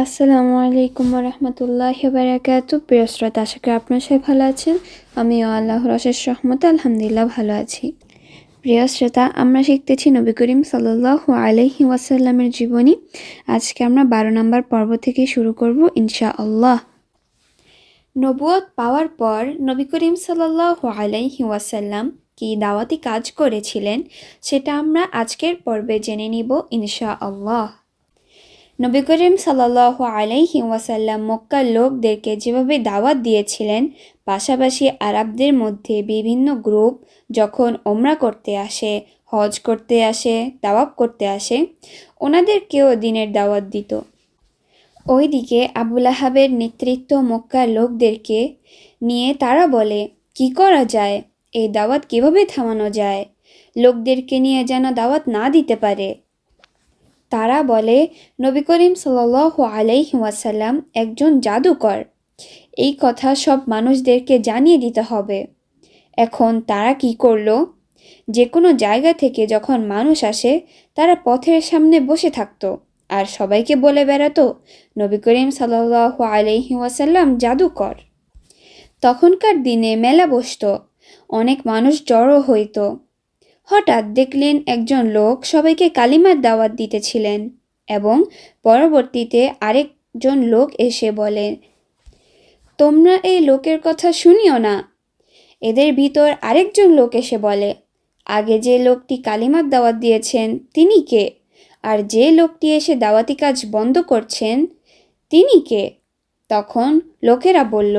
আসসালামু আলাইকুম রহমতুল্লাহি বারাকাতু। প্রিয় শ্রোতা, আশা করি আপনার সবাই ভালো আছেন। আমিও আল্লাহর অশেষ রহমতে আলহামদুলিল্লাহ ভালো আছি। প্রিয় শ্রোতা, আমরা শিখতেছি নবী করিম সাল্লাল্লাহু আলাইহি ওয়াসাল্লামের জীবনী। আজকে আমরা 12 নম্বর পর্ব থেকে শুরু করব ইনশাআল্লাহ। নবুয়ত পাওয়ার পর নবী করিম সাল্লাল্লাহু আলাইহি ওয়াসাল্লাম কি দাওয়াতি কাজ করেছিলেন সেটা আমরা আজকের পর্বে জেনে নিব ইনশাআল্লাহ। নবী করিম সাল্লাল্লাহু আলাইহি ওয়াসাল্লাম মক্কার লোকদেরকে যেভাবে দাওয়াত দিয়েছিলেন, পাশাপাশি আরবদের মধ্যে বিভিন্ন গ্রুপ যখন ওমরা করতে আসে, হজ করতে আসে, তাওয়াফ করতে আসে, ওনাদেরকেও দিনের দাওয়াত দিত। ওইদিকে আবু লাহাবের নেতৃত্ব মক্কার লোকদেরকে নিয়ে তারা বলে, কি করা যায়, এই দাওয়াত কিভাবে থামানো যায়, লোকদেরকে নিয়ে যেন দাওয়াত না দিতে পারে। তারা বলে, নবী করিম সাল্লাল্লাহু আলাইহি ওয়াসাল্লাম একজন জাদুকর, এই কথা সব মানুষদেরকে জানিয়ে দিতে হবে। এখন তারা কি করলো, যে কোনো জায়গা থেকে যখন মানুষ আসে তারা পথের সামনে বসে থাকতো আর সবাইকে বলে বেড়াতো নবী করিম সাল্লাল্লাহু আলাইহি ওয়াসাল্লাম জাদুকর। তখনকার দিনে মেলা বসতো, অনেক মানুষ জড়ো হইতো। হঠাৎ দেখলেন একজন লোক সবাইকে কালিমার দাওয়াত দিতেছিলেন এবং পরবর্তীতে আরেকজন লোক এসে বলে, তোমরা এই লোকের কথা শুনিও না। এদের ভিতর আরেকজন লোক এসে বলে, আগে যে লোকটি কালিমার দাওয়াত দিয়েছেন তিনি কে, আর যে লোকটি এসে দাওয়াতি কাজ বন্ধ করছেন তিনি কে? তখন লোকেরা বলল,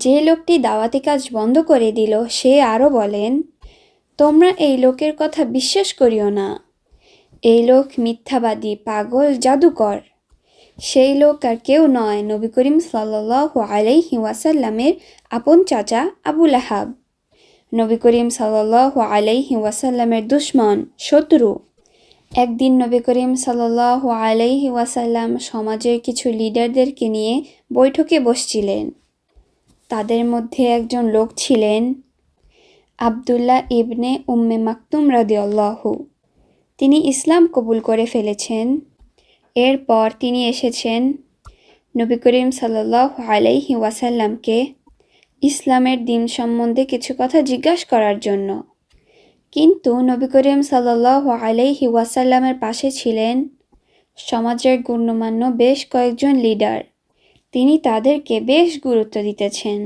যে লোকটি দাওয়াতি কাজ বন্ধ করে দিল সে আরও বলেন, তোমরা এই লোকের কথা বিশ্বাস করিও না, এই লোক মিথ্যাবাদী, পাগল, জাদুকর। সেই লোক আর কেউ নয়, নবী করিম সাল্লাল্লাহু আলাইহি ওয়াসাল্লামের আপন চাচা আবু লাহাব, নবী করিম সাল্লাল্লাহু আলাইহি ওয়াসাল্লামের দুশমন, শত্রু। একদিন নবী করিম সাল্লাল্লাহু আলাইহি ওয়াসাল্লাম সমাজের কিছু লিডারদেরকে নিয়ে বৈঠকে বসছিলেন। তাদের মধ্যে একজন লোক ছিলেন আবদুল্লাহ ইবনে উম্মে মাকতুম রাদিয়াল্লাহু। তিনি ইসলাম কবুল করে ফেলেছেন। এরপর তিনি এসেছেন নবী করিম সাল্লাল্লাহু আলাইহি ওয়াসাল্লামকে ইসলামের দিন সম্বন্ধে কিছু কথা জিজ্ঞাসা করার জন্য। কিন্তু নবী করিম সাল্লাল্লাহু আলাইহি ওয়াসাল্লামের পাশে ছিলেন সমাজের গণ্যমান্য বেশ কয়েকজন লিডার। তিনি তাদেরকে বেশ গুরুত্ব দিতেছেন,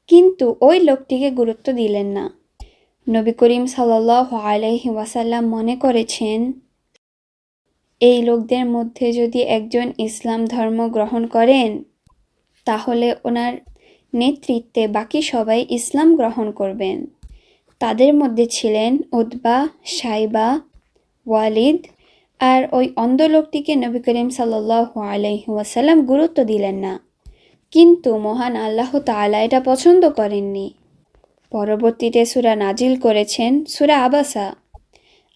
কিন্তু ওই লোকটিকে গুরুত্ব দিলেন না। নবী করিম সাল্লাল্লাহু আলাইহি ওয়াসাল্লাম মনে করেছেন, এই লোকদের মধ্যে যদি একজন ইসলাম ধর্ম গ্রহণ করেন তাহলে ওনার নেতৃত্বে বাকি সবাই ইসলাম গ্রহণ করবেন। তাদের মধ্যে ছিলেন উতবা, সাইবা, ওয়ালিদ। আর ওই অন্ধ লোকটিকে নবী করিম সাল্লাল্লাহু আলাইহি ওয়াসাল্লাম গুরুত্ব দিলেন না। কিন্তু মহান আল্লাহ তাআলা এটা পছন্দ করেননি। পরবর্তীতে সূরা নাজিল করেছেন সূরা আবাসা।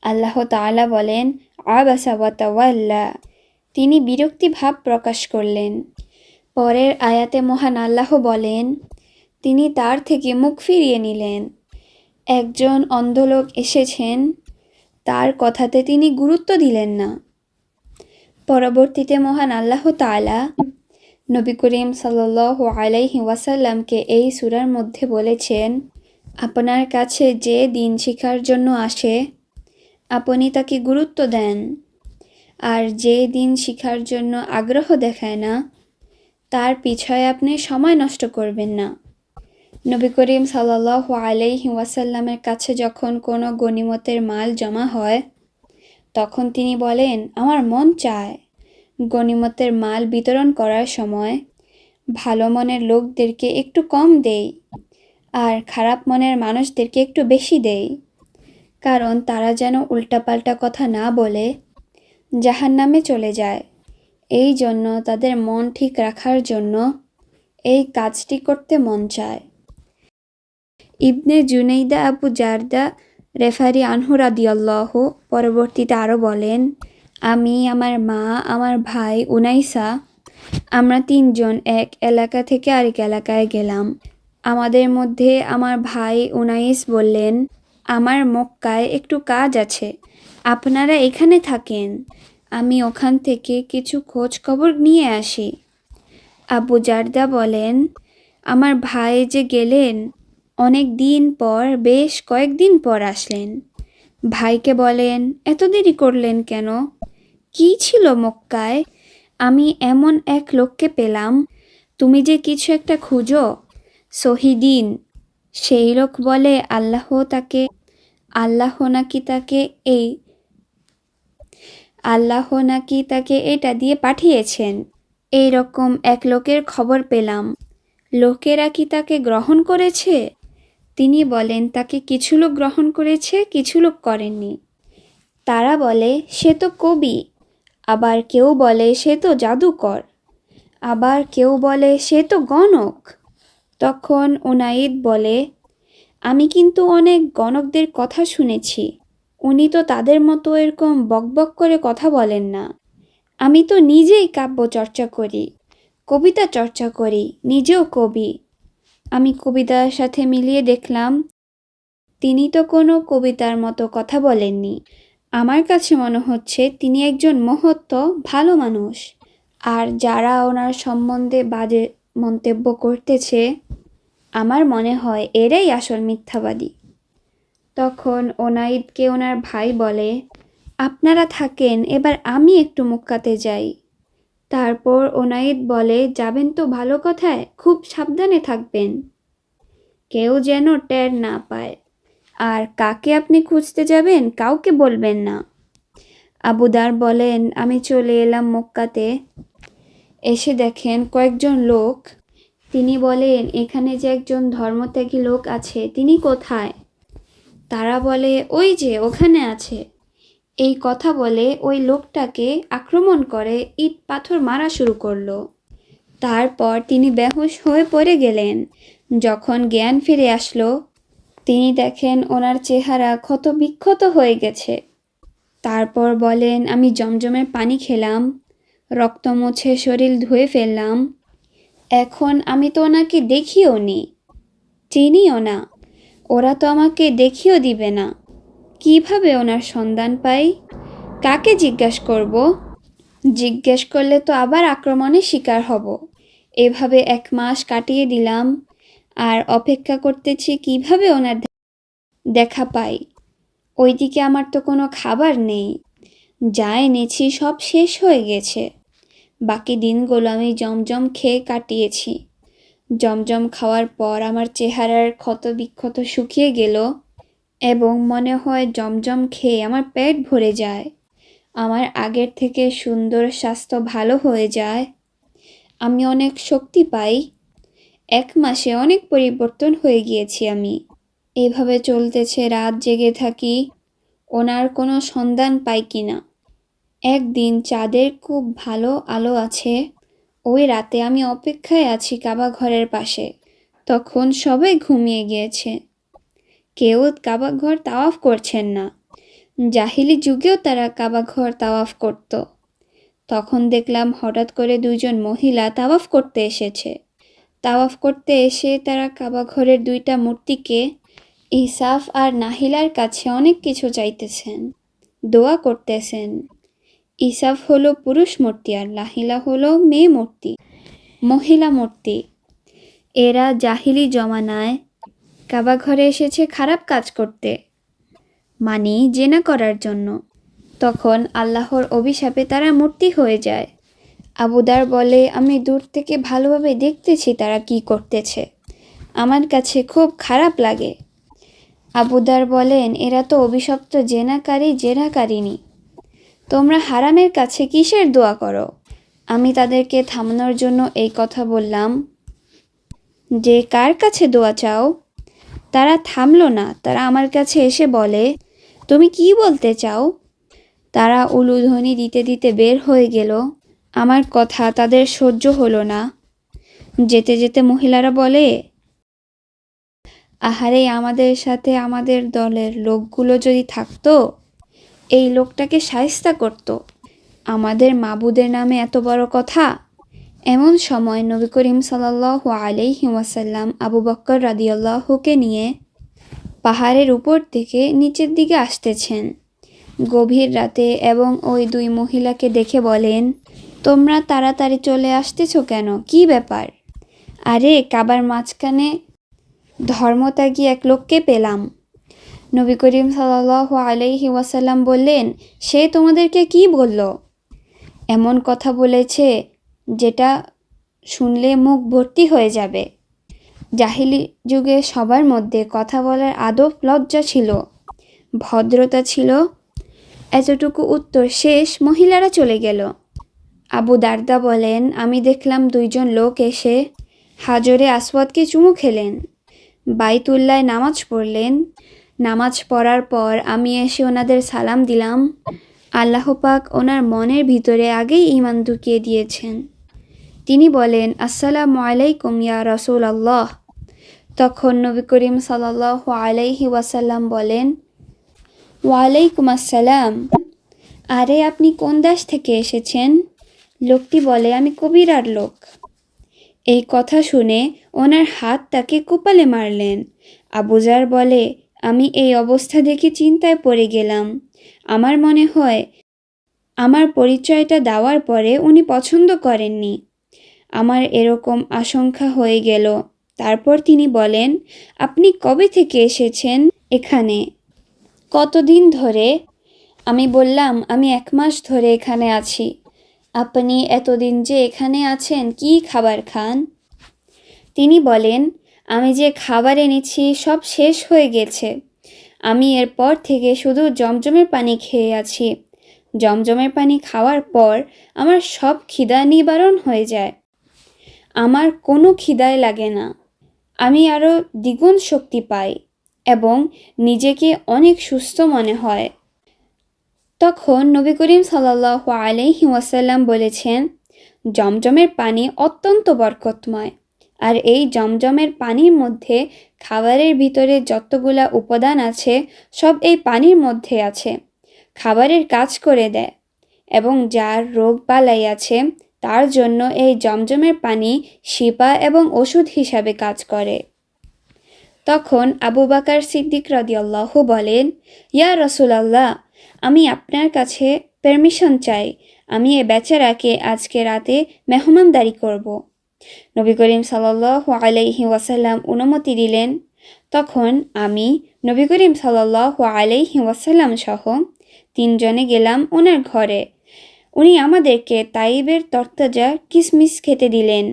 আল্লাহ তাআলা বলেন, আবাসা ওয়া তাওয়াল্লা, তিনি বিরক্তি ভাব প্রকাশ করলেন। পরের আয়াতে মহান আল্লাহ বলেন, তিনি তার থেকে মুখ ফিরিয়ে নিলেন। একজন অন্ধ লোক এসেছেন, তার কথাতে তিনি গুরুত্ব দিলেন না। পরবর্তীতে মহান আল্লাহ তাআলা নবী করিম সাল্লাল্লাহু আলাইহি ওয়াসাল্লামকে এই সূরার মধ্যে বলেছেন, আপনার কাছে যে দিন শিখার জন্য আসে আপনি তাকে গুরুত্ব দেন, আর যে দিন শিখার জন্য আগ্রহ দেখায় না তার পিছনে আপনি সময় নষ্ট করবেন না। নবী করিম সাল্লাল্লাহু আলাইহি ওয়াসাল্লামের কাছে যখন কোনো গনিমতের মাল জমা হয় তখন তিনি বলেন, আমার মন চায় গনিমতের মাল বিতরণ করার সময় ভালো মনের লোকদেরকে একটু কম দেই আর খারাপ মনের মানুষদেরকে একটু বেশি দেই, কারণ তারা যেন উল্টাপাল্টা কথা না বলে জাহান্নামে চলে যায়। এই জন্য তাদের মন ঠিক রাখার জন্য এই কাজটি করতে মন চায়। ইবনে জুনাইদা আবু জারদা রেফারি আনহু রাদিয়াল্লাহু পরবর্তীতে আরও বলেন, আমি, আমার মা, আমার ভাই উনাইসা, আমরা তিনজন এক এলাকা থেকে আরেক এলাকায় গেলাম। আমাদের মধ্যে আমার ভাই উনাইস বললেন, আমার মক্কায় একটু কাজ আছে, আপনারা এখানে থাকেন, আমি ওখান থেকে কিছু খোঁজ খবর নিয়ে আসি। আবু জারদা বলেন, আমার ভাই যে গেলেন, অনেক দিন পর, বেশ কয়েকদিন পর আসলেন। ভাইকে বলেন, এত দেরি করলেন কেন? কি ছিল মক্কায়? আমি এমন এক লোককে পেলাম, তুমি যে কিছু একটা খুঁজো, শহীদিন। সেই লোক বলে আল্লাহ নাকি তাকে এটা দিয়ে পাঠিয়েছেন। এই রকম এক লোকের খবর পেলাম। লোকেরা কি তাকে গ্রহণ করেছে? তিনি বলেন, তাকে কিছু লোক গ্রহণ করেছে, কিছু লোক করেননি। তারা বলে, সে তো কবি। আবার কেউ বলে সে তো জাদুকর। আবার কেউ বলে সে তো গণক। তখন উনাইদ বলে, আমি কিন্তু অনেক গণকদের কথা শুনেছি। উনি তো তাদের মতো এরকম বকবক করে কথা বলেন না। আমি তো নিজেই কাব্য চর্চা করি, কবিতা চর্চা করি, নিজেও কবি। আমি কবিতার সাথে মিলিয়ে দেখলাম তিনি তো কোনো কবিতার মতো কথা বলেননি। আমার কাছে মনে হচ্ছে তিনি একজন মহৎ ভালো মানুষ। আর যারা ওনার সম্বন্ধে বাজে মন্তব্য করতেছে, আমার মনে হয় এরাই আসল মিথ্যাবাদী। তখন ওনাইদকে ওনার ভাই বলে, আপনারা থাকেন, এবার আমি একটু মক্কাতে যাই। তারপর ওনাইদ বলে, যাবেন তো ভালো কথায়, খুব সাবধানে থাকবেন, কেউ যেন টের না পায়। আর কাকে আপনি খুঁজতে যাবেন কাউকে বলবেন না। আবু দার বলেন, আমি চলে এলাম মক্কাতে। এসে দেখেন কয়েকজন লোক। তিনি বলেন, এখানে যে একজন ধর্মত্যাগী লোক আছে, তিনি কোথায়? তারা বলে, ওই যে ওখানে আছে। এই কথা বলে ওই লোকটাকে আক্রমণ করে ইট পাথর মারা শুরু করলো। তারপর তিনি বেহুশ হয়ে পড়ে গেলেন। যখন জ্ঞান ফিরে আসলো, তিনি দেখেন ওনার চেহারা ক্ষত বিক্ষত হয়ে গেছে। তারপর বলেন, আমি জমজমের পানি খেলাম, রক্ত মুছে শরীর ধুয়ে ফেললাম। এখন আমি তো ওনাকে দেখিও নি, চিনিও না। ওরা তো আমাকে দেখিও দিবে না। কিভাবে ওনার সন্ধান পাই? কাকে জিজ্ঞেস করব? জিজ্ঞেস করলে তো আবার আক্রমণের শিকার হব। এভাবে 1 মাস কাটিয়ে দিলাম, আর অপেক্ষা করতেছি কিভাবে ওনার দেখা পাই। ওইদিকে আমার তো কোনো খাবার নেই, যা এনেছি সব শেষ হয়ে গেছে। বাকি দিনগুলো আমি জমজম খেয়ে কাটিয়েছি। জমজম খাওয়ার পর আমার চেহারার ক্ষত বিক্ষত শুকিয়ে গেল এবং মনে হয় জমজম খেয়ে আমার পেট ভরে যায়। আমার আগের থেকে সুন্দর স্বাস্থ্য ভালো হয়ে যায়। আমি অনেক শক্তি পাই। 1 মাসে অনেক পরিবর্তন হয়ে গিয়েছি আমি। এভাবে চলতেছে, রাত জেগে থাকি, ওনার কোনো সন্ধান পাই কিনা। একদিন চাঁদের খুব ভালো আলো আছে। ওই রাতে আমি অপেক্ষায় আছি কাবা ঘরের পাশে। তখন সবাই ঘুমিয়ে গিয়েছে, কেউ কাবা ঘর তাওয়াফ করছেন না। জাহিলি যুগেও তারা কাবা ঘর তাওয়াফ করত। তখন দেখলাম হঠাৎ করে 2 জন মহিলা তাওয়াফ করতে এসেছে। তাওয়াফ করতে এসে তারা কাবা ঘরের 2টা মূর্তিকে, ইসাফ আর নাহিলার কাছে অনেক কিছু চাইতেছেন, দোয়া করতেছেন। ইসাফ হলো পুরুষ মূর্তি আর নাহিলা হলো মেয়ে মূর্তি, মহিলা মূর্তি। এরা জাহিলি জমানায় কাবা ঘরে এসেছে খারাপ কাজ করতে, মানে জেনা করার জন্য। তখন আল্লাহর অভিশাপে তারা মূর্তি হয়ে যায়। আবু দার বলে, আমি দূর থেকে ভালোভাবে দেখতেছি তারা কি করতেছে, আমার কাছে খুব খারাপ লাগে। আবু দার বলেন, এরা তো অভিশপ্ত জেনাকারিনী। তোমরা হারামের কাছে কিসের দোয়া করো? আমি তাদেরকে থামানোর জন্য এই কথা বললাম যে, কার কাছে দোয়া চাও? তারা থামলো না। তারা আমার কাছে এসে বলে, তুমি কি বলতে চাও? তারা উলুধ্বনি দিতে দিতে বের হয়ে গেল। আমার কথা তাদের সহ্য হলো না। যেতে যেতে মহিলারা বলে, আহারে, আমাদের সাথে আমাদের দলের লোকগুলো যদি থাকতো, এই লোকটাকে শায়েস্তা করত। আমাদের মাবুদের নামে এত বড় কথা। এমন সময় নবী করিম সাল্লাল্লাহু আলাইহি ওয়াসাল্লাম আবু বকর রাদিয়াল্লাহুকে নিয়ে পাহাড়ের উপর থেকে নিচের দিকে আসতেছেন। গভীর রাতে এবং ওই দুই মহিলাকে দেখে বলেন, তোমরা তাড়াতাড়ি চলে আসতেছো কেন, কি ব্যাপার? আরে কাবার মাঝখানে ধর্মত্যাগী এক লোককে পেলাম। নবী করিম সাল্লাল্লাহু আলাইহি ওয়াসাল্লাম বললেন, সে তোমাদেরকে কি বলল? এমন কথা বলেছে যেটা শুনলে মুখ ভর্তি হয়ে যাবে। জাহিলি যুগে সবার মধ্যে কথা বলার আদব লজ্জা ছিল, ভদ্রতা ছিল। এতটুকু উত্তর শেষ, মহিলারা চলে গেল। আবু দারদা বলেন, আমি দেখলাম দুইজন লোক এসে হাজরে আসওয়াদকে চুমু খেলেন, বাইতুল্লায় নামাজ পড়লেন। নামাজ পড়ার পর আমি এসে ওনাদের সালাম দিলাম। আল্লাহ পাক ওনার মনের ভিতরে আগেই ঈমান ঢুকিয়ে দিয়েছেন। তিনি বলেন, আসসালামু আলাইকুম ইয়া রাসূলুল্লাহ। তখন নবী করিম সাল্লাল্লাহু আলাইহি ওয়াসাল্লাম বলেন, ওয়ালাইকুম আসসালাম। আরে আপনি কোন দেশ থেকে এসেছেন? লোকটি বলে, আমি কবিরার লোক। এই কথা শুনে ওনার হাত তাকে কপালে মারলেন। আবু যার বলে, আমি এই অবস্থা দেখে চিন্তায় পড়ে গেলাম। আমার মনে হয় আমার পরিচয়টা দেওয়ার পরে উনি পছন্দ করেননি। আমার এরকম আশঙ্কা হয়ে গেল। তারপর তিনি বলেন, আপনি কবে থেকে এসেছেন এখানে? কতদিন ধরে? আমি বললাম, আমি 1 মাস ধরে এখানে আছি। আপনি এতদিন যে এখানে আছেন, কি খাবার খান? তিনি বলেন, আমি যে খাবার এনেছি সব শেষ হয়ে গেছে। আমি এরপর থেকে শুধু জমজমের পানি খেয়ে আছি। জমজমের পানি খাওয়ার পর আমার সব খিদা নিবারণ হয়ে যায়। আমার কোনো খিদাই লাগে না। আমি আরও দ্বিগুণ শক্তি পাই এবং নিজেকে অনেক সুস্থ মনে হয়। তখন নবী করিম সাল্লাল্লাহু আলাইহি ওয়াসাল্লাম বলেছেন, জমজমের পানি অত্যন্ত বরকতময়। আর এই জমজমের পানির মধ্যে খাবারের ভিতরে যতগুলা উপাদান আছে সব এই পানির মধ্যে আছে। খাবারের কাজ করে দেয় এবং যার রোগ বালাই আছে তার জন্য এই জমজমের পানি শিফা এবং ওষুধ হিসাবে কাজ করে। তখন আবু বকর সিদ্দিক রাদিয়াল্লাহু বলেন, ইয়া রাসূলুল্লাহ, আমি আপনার কাছে পারমিশন চাই, আমি এ বেচারাকে আজকে রাতে মেহমানদারি করব। নবী করিম সাল্লাল্লাহু আলাইহি ওয়াসাল্লাম অনুমতি দিলেন। তখন আমি নবী করিম সাল্লাল্লাহু আলাইহি ওয়াসাল্লাম সহ 3 জনে গেলাম ওনার ঘরে। উনি আমাদেরকে তাইবের তরতাজা কিসমিস খেতে দিলেন।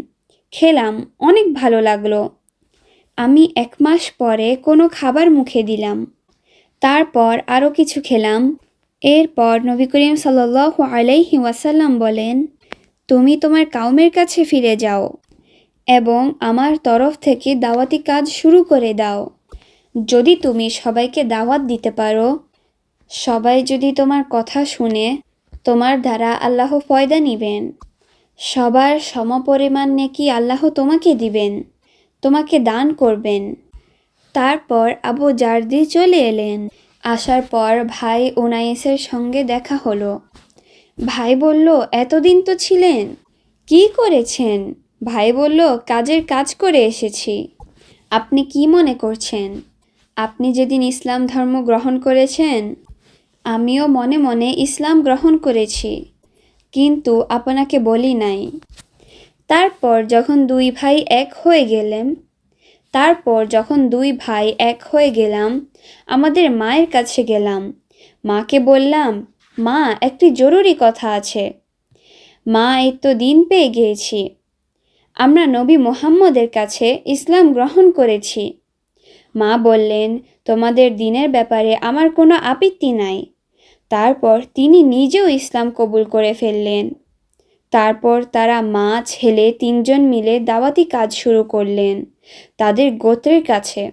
খেলাম, অনেক ভালো লাগলো। আমি 1 মাস পরে কোনো খাবার মুখে দিলাম। তারপর আরও কিছু খেলাম। এরপর নবী করিম সাল্লাল্লাহু আলাইহি ওয়াসাল্লাম বলেন, তুমি তোমার কওমের কাছে ফিরে যাও এবং আমার তরফ থেকে দাওয়াতি কাজ শুরু করে দাও। যদি তুমি সবাইকে দাওয়াত দিতে পারো, সবাই যদি তোমার কথা শুনে, তোমার দ্বারা আল্লাহ ফয়দা নিবেন। সবার সমপরিমাণ নেকি আল্লাহ তোমাকে দিবেন, তোমাকে দান করবেন। তারপর আবু জারদি চলে এলেন। আসার পর ভাই উনাইসের সঙ্গে দেখা হলো। ভাই বলল, এতদিন তো ছিলেন, কি করেছেন? ভাই বলল, কাজের কাজ করে এসেছি। আপনি কি মনে করছেন? আপনি যেদিন ইসলাম ধর্ম গ্রহণ করেছেন, আমিও মনে মনে ইসলাম গ্রহণ করেছি, কিন্তু আপনাকে বলি নাই। তারপর যখন দুই ভাই এক হয়ে গেলাম, আমাদের মায়ের কাছে গেলাম। মাকে বললাম, মা, একটি জরুরি কথা আছে। মা, এই তো দিন পেয়ে গিয়েছি, আমরা নবী মুহাম্মদের কাছে ইসলাম গ্রহণ করেছি। মা বললেন, তোমাদের দিনের ব্যাপারে আমার কোনো আপত্তি নাই। তারপর তিনি নিজেও ইসলাম কবুল করে ফেললেন। তারপর তারা মা ছেলে 3 জন মিলে দাওয়াতি কাজ শুরু করলেন তাদের গোত্রের কাছে।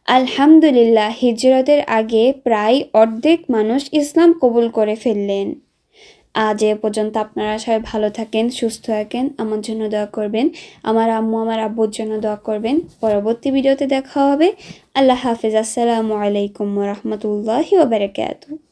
আলহামদুলিল্লাহ, হিজরতের আগে প্রায় অর্ধেক মানুষ ইসলাম কবুল করে ফেললেন। আজ এ পর্যন্ত। আপনারা সবাই ভালো থাকেন, সুস্থ থাকেন, আমার জন্য দোয়া করবেন, আমার আম্মু আমার আব্বুর জন্য দোয়া করবেন। পরবর্তী ভিডিওতে দেখা হবে। আল্লাহ হাফেজ। আসসালামু আলাইকুম ওয়া রাহমাতুল্লাহি ওয়া বারাকাতুহু।